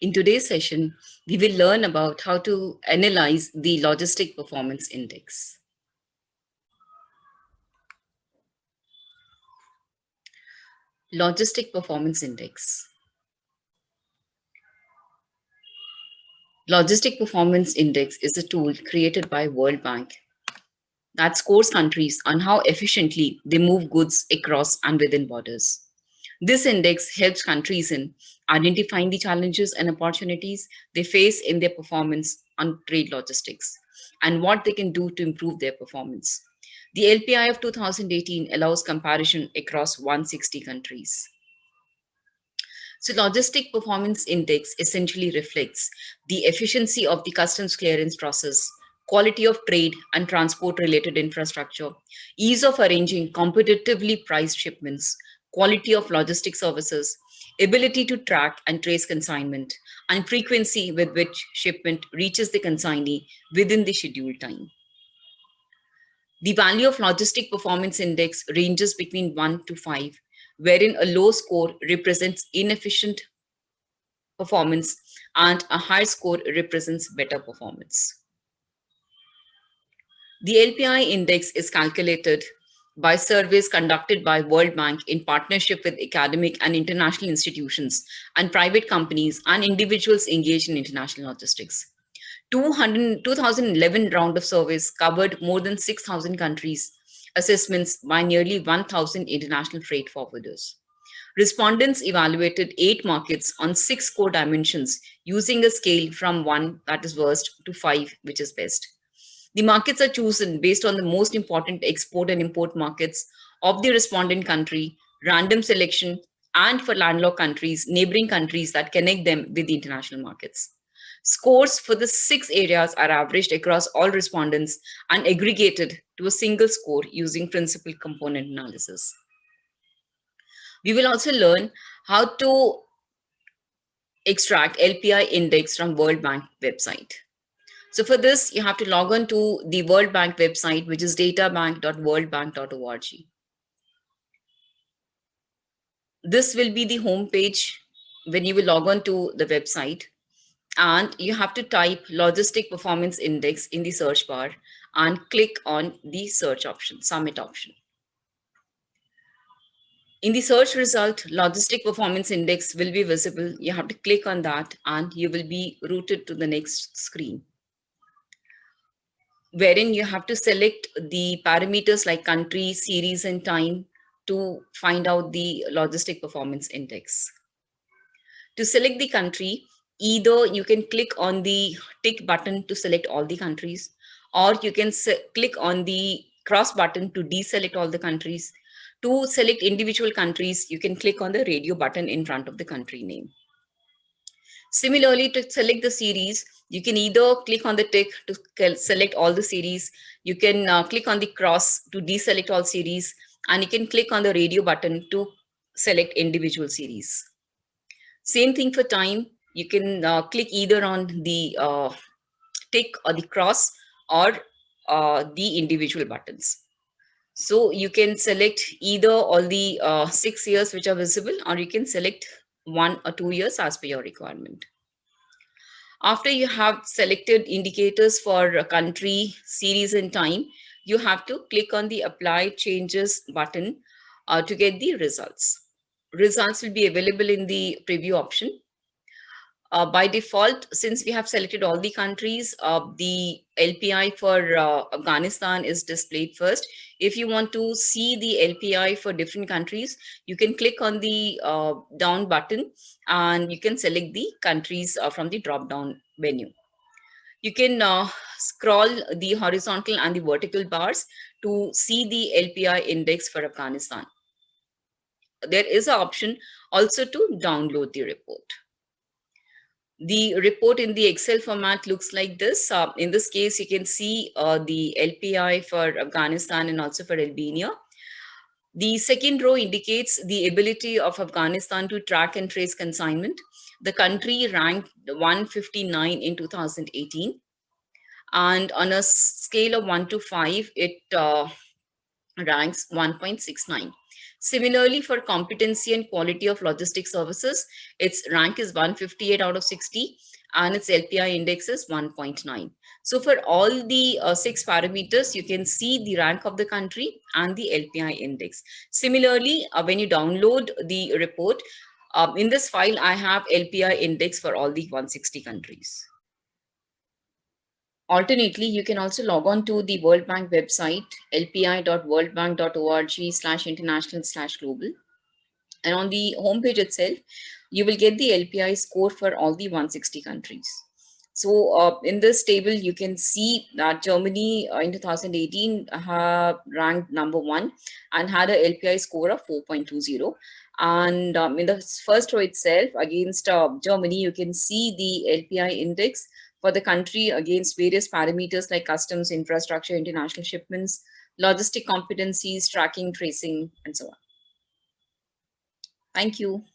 In today's session, we will learn about how to analyze the Logistic Performance Index. Logistic Performance Index. Logistic Performance Index is a tool created by World Bank that scores countries on how efficiently they move goods across and within borders. This index helps countries in identifying the challenges and opportunities they face in their performance on trade logistics and what they can do to improve their performance. The LPI of 2018 allows comparison across 160 countries. So Logistic Performance Index essentially reflects the efficiency of the customs clearance process, quality of trade and transport related infrastructure, ease of arranging competitively priced shipments, quality of logistic services, ability to track and trace consignment, and frequency with which shipment reaches the consignee within the scheduled time. The value of Logistic Performance Index ranges between 1 to 5, wherein a low score represents inefficient performance and a high score represents better performance. The LPI index is calculated by surveys conducted by World Bank in partnership with academic and international institutions and private companies and individuals engaged in international logistics. 2011 round of surveys covered more than 6,000 countries, assessments by nearly 1,000 international freight forwarders. Respondents evaluated 8 markets on 6 core dimensions using a scale from 1, that is worst, to 5, which is best. The markets are chosen based on the most important export and import markets of the respondent country, random selection, and for landlocked countries, neighboring countries that connect them with the international markets. Scores for the 6 areas are averaged across all respondents and aggregated to a single score using principal component analysis. We will also learn how to extract LPI index from World Bank website. So for this, you have to log on to the World Bank website, which is databank.worldbank.org. This will be the home page when you will log on to the website, and you have to type Logistic Performance Index in the search bar and click on the search option, submit option. In the search result, Logistic Performance Index will be visible. You have to click on that and you will be routed to the next screen, wherein you have to select the parameters like country, series, and time to find out the Logistic Performance Index. To select the country, either you can click on the tick button to select all the countries, or you can click on the cross button to deselect all the countries. To select individual countries, you can click on the radio button in front of the country name. Similarly, to select the series, you can either click on the tick to select all the series, you can click on the cross to deselect all series, and you can click on the radio button to select individual series. Same thing for time, you can click either on the tick or the cross or the individual buttons. So you can select either all the 6 years which are visible, or you can select 1 or 2 years as per your requirement. After you have selected indicators for a country, series, and time, you have to click on the Apply Changes button to get the results. Results will be available in the preview option. By default, since we have selected all the countries, the LPI for Afghanistan is displayed first. If you want to see the LPI for different countries, you can click on the down button and you can select the countries from the drop down menu. You can scroll the horizontal and the vertical bars to see the LPI index for Afghanistan. There is an option also to download the report. The report in the Excel format looks like this. In this case, you can see the LPI for Afghanistan and also for Albania. The second row indicates the ability of Afghanistan to track and trace consignment. The country ranked 159 in 2018. And on a scale of 1 to 5, it ranks 1.69. Similarly, for competency and quality of logistic services, its rank is 158 out of 60 and its LPI index is 1.9. So for all the 6 parameters, you can see the rank of the country and the LPI index. Similarly, when you download the report, in this file, I have LPI index for all the 160 countries. Alternately, you can also log on to the World Bank website, lpi.worldbank.org/international/global. And on the homepage itself, you will get the LPI score for all the 160 countries. So in this table, you can see that Germany in 2018 ranked number 1 and had a LPI score of 4.20. And in the first row itself, against Germany, you can see the LPI index for the country against various parameters like customs, infrastructure, international shipments, logistic competencies, tracking, tracing, and so on. Thank you.